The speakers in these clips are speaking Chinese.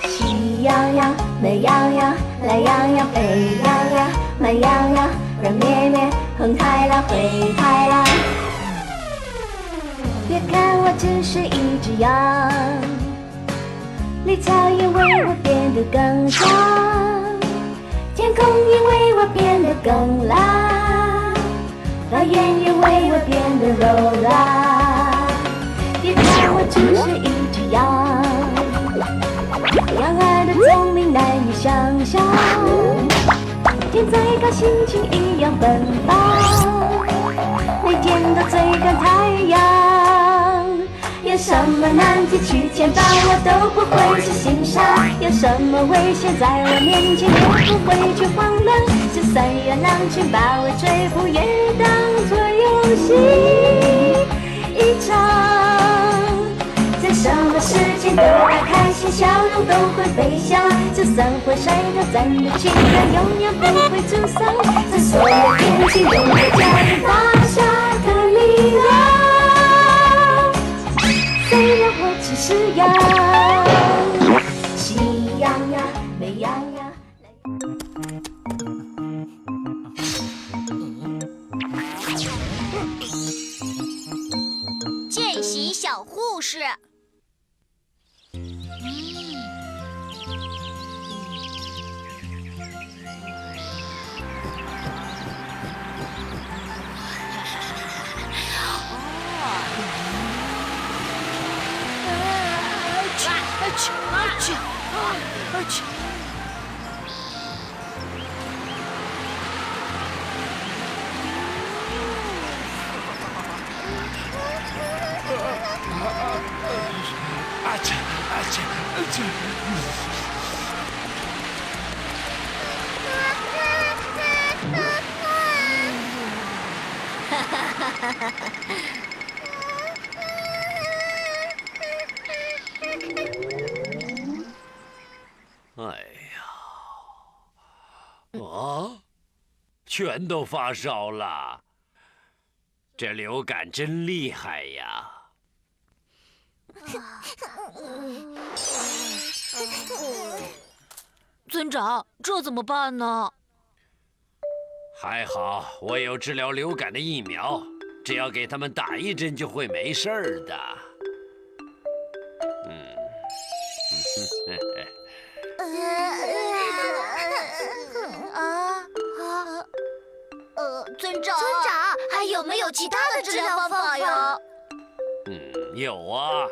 喜羊羊、美羊羊、懒羊羊、沸羊羊、慢羊羊，软绵绵，红太狼、灰太狼。别看我只是一只羊，绿草因为我变得更长，天空因为我变得更蓝，花园因为我变得柔软。别看我只是一只羊，羊儿的聪明难以想象，天再高心情一样奔放，每天都追赶太阳。有什么难题去牵绊我都不会去心上，有什么危险在我面前也不会去慌乱，就算有狼群把我追捕也当作游戏一场。在什么时间都要开心，笑容都会飞翔，就算会摔倒站得起来永远不会沮丧，在所有天气都会驾驭大侠的力量。虽然我只是羊，喜羊羊、美羊羊。见习小护士。全都发烧了，这流感真厉害呀！村长，这怎么办呢？还好我有治疗流感的疫苗，只要给他们打一针就会没事儿的。村长，还有没有其他的治疗方法呀？有啊，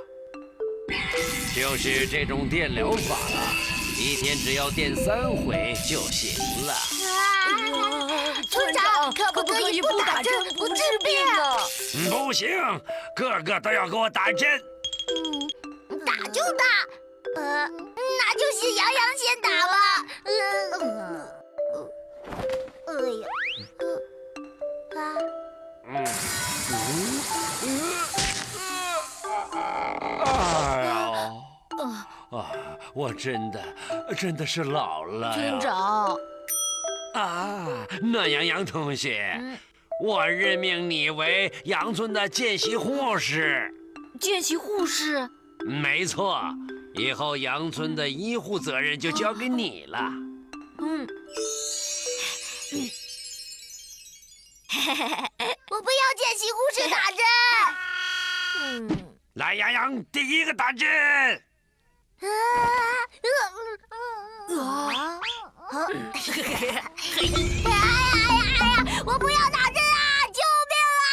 就是这种电疗法了，一天只要电3回就行了。村长，可不可以不打针不治病？不行，个个都要给我打针。打就打，那就先杨洋先打吧。哎呀。我真的是老了呀。村长。暖洋洋同学，我任命你为杨村的见习护士。见习护士？没错，以后杨村的医护责任就交给你了。我不要见习护士打针。来，洋洋，第一个打针。我不要打针啊！救命啊！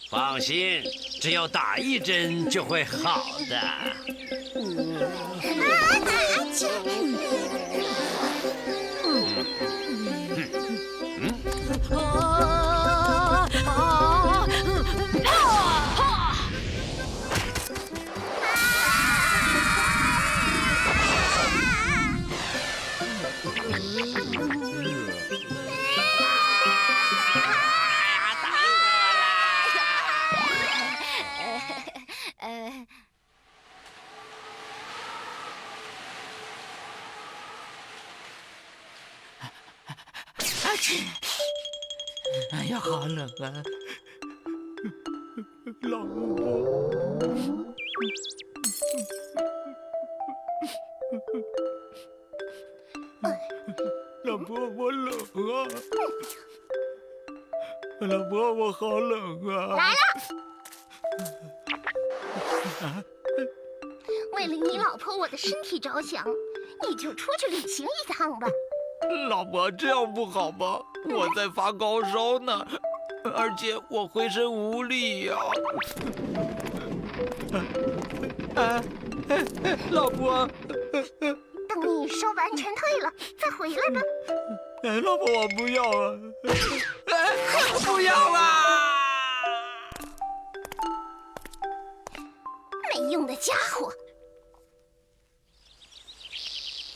放心，只要打一针就会好的。哎呀，好冷啊！老婆，老婆，我冷啊！老婆，我好冷啊！来了。为了你老婆我的身体着想，你就出去旅行一趟吧。老婆，这样不好吧？我在发高烧呢，而且我浑身无力呀。老婆，等你烧完全退了，再回来吧。老婆，我不要啊！不要啊！没用的家伙！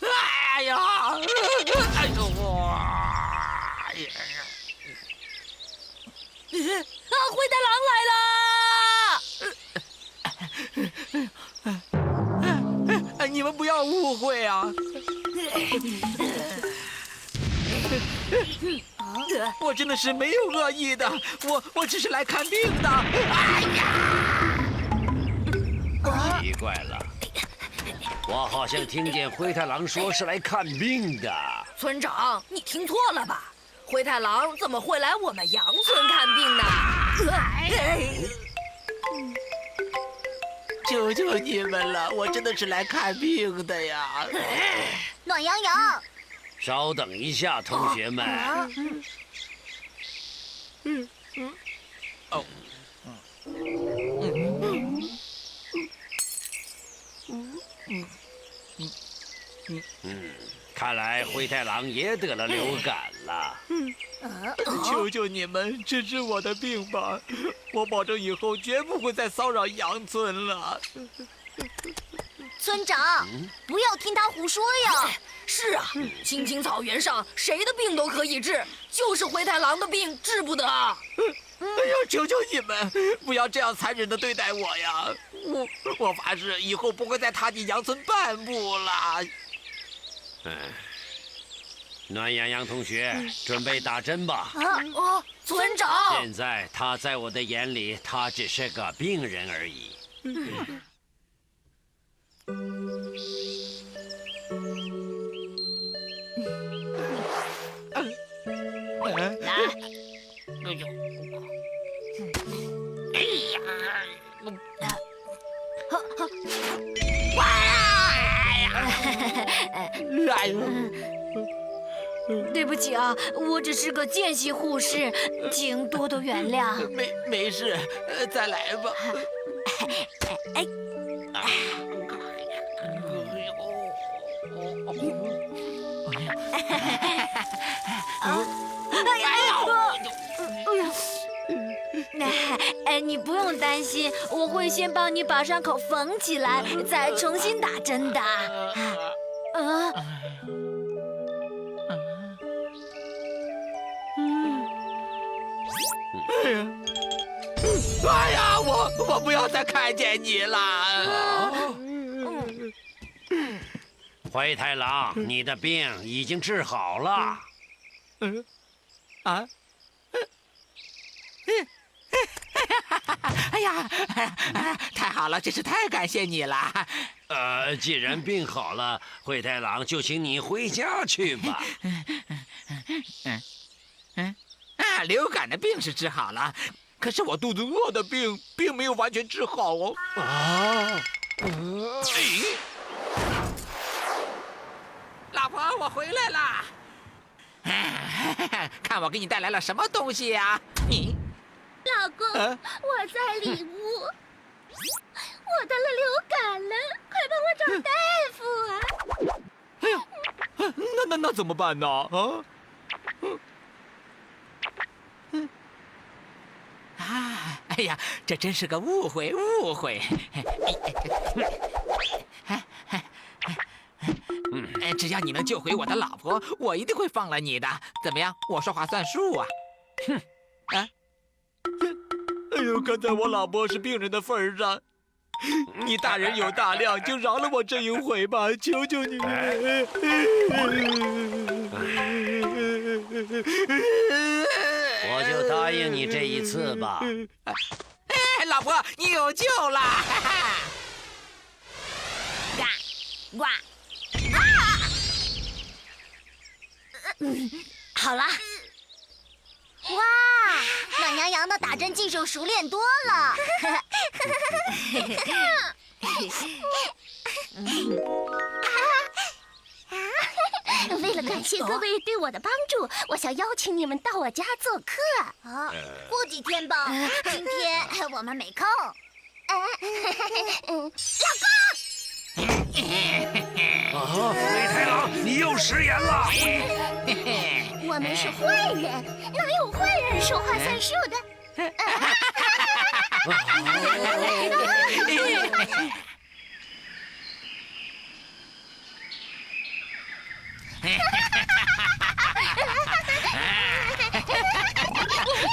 哎呀！哎呦！灰太狼来啦！你们不要误会啊！我真的是没有恶意的，我只是来看病的。哎呀！奇怪了，我好像听见灰太狼说是来看病的。村长，你听错了吧？灰太狼怎么会来我们杨村看病呢？求求你们了，我真的是来看病的呀！暖洋洋。稍等一下，同学们。看来灰太狼也得了流感了。求求你们治治我的病吧，我保证以后绝不会再骚扰杨村了。村长，不要听他胡说呀！是啊，青青草原上谁的病都可以治，就是灰太狼的病治不得。哎呀，求求你们，不要这样残忍地对待我呀！我发誓以后不会再踏进杨村半步了。暖洋洋同学，准备打针吧。村长，现在他在我的眼里，他只是个病人而已。来，哎呦！对不起啊，我只是个见习护士，请多多原谅。没事，再来吧。你不用担心，我会先帮你把伤口缝起来，再重新打针的。哎呀，我不要再看见你了！灰太狼，你的病已经治好了。哎呀，太好了，真是太感谢你了。既然病好了，灰太狼就请你回家去吧。流感的病是治好了，可是我肚子饿的病并没有完全治好哦。老婆，我回来啦！看我给你带来了什么东西呀？你，老公，我在里屋，我得了流感了，快帮我找大夫啊！哎呀，那怎么办呢？哎呀，这真是个误会。只要你能救回我的老婆，我一定会放了你的。怎么样？我说话算数啊！哎呦，看在我老婆是病人的份上，你大人有大量，就饶了我这一回吧，求求你们！我就答应你这一次吧。哎，老婆，你有救了！哈哈。呱！好了，哇，暖洋洋的打针技术熟练多了。为了感谢各位对我的帮助，我想邀请你们到我家做客。啊，过几天吧，今天我们没空。啊，灰太狼，你又食言了！我们是坏人，哪有坏人说话算数的？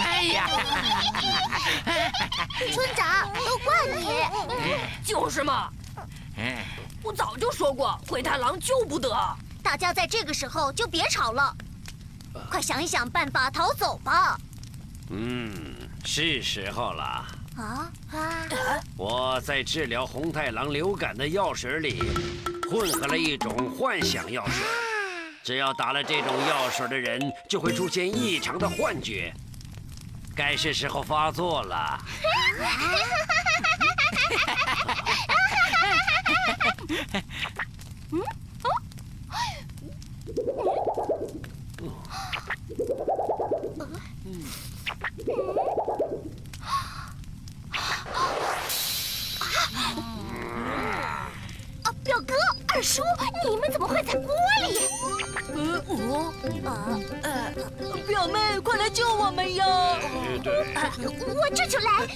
哎呀！村长，都怪你！就是嘛！我早就说过，灰太狼救不得。大家在这个时候就别吵了，快想一想办法逃走吧。是时候了。啊！我在治疗红太狼流感的药水里混合了一种幻想药水，只要打了这种药水的人就会出现异常的幻觉。该是时候发作了。表哥、二叔，你们怎么会在锅里？表妹，快来救我们呀！我这就来。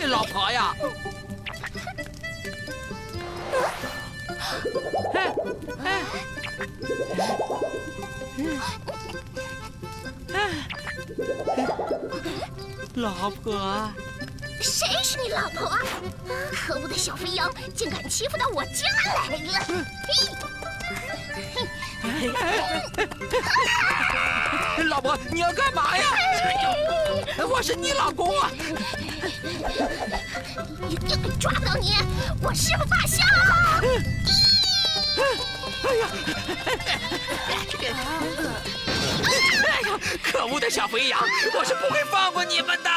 老婆呀！老婆，谁是你老婆啊？可恶的小肥羊，竟敢欺负到我家来了！老婆，你要干嘛呀？我是你老公啊！抓不到你，我誓不罢休！哎呀！哎呀！可恶的小肥羊，我是不会放过你们的！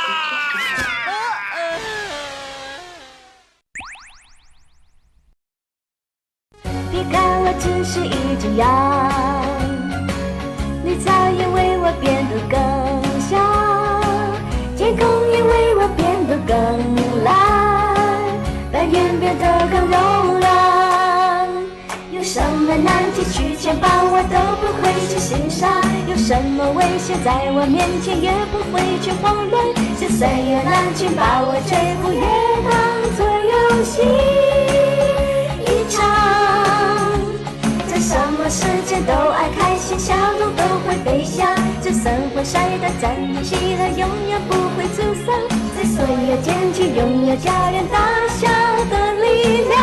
别看我只是一只羊，绿草也为我变得更香，天空也为我变得更蓝，白云变得更柔软。有什么难题去牵绊我都不会去心伤，有什么危险在我面前也不会去慌乱，就算有难请把我追捕也当作游戏一场。在什么时间都爱开心，笑容都会飞翔，就算会晒得沾点喜乐，永远不会沮丧，在所有天气拥有家人大小的力量。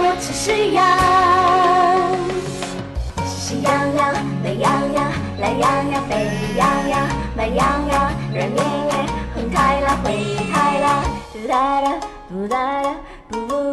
我只是羊，喜羊羊、美羊羊、懒羊羊、沸羊羊、慢羊羊、软绵绵、红太狼、灰太狼，嘟哒哒嘟哒哒嘟嘟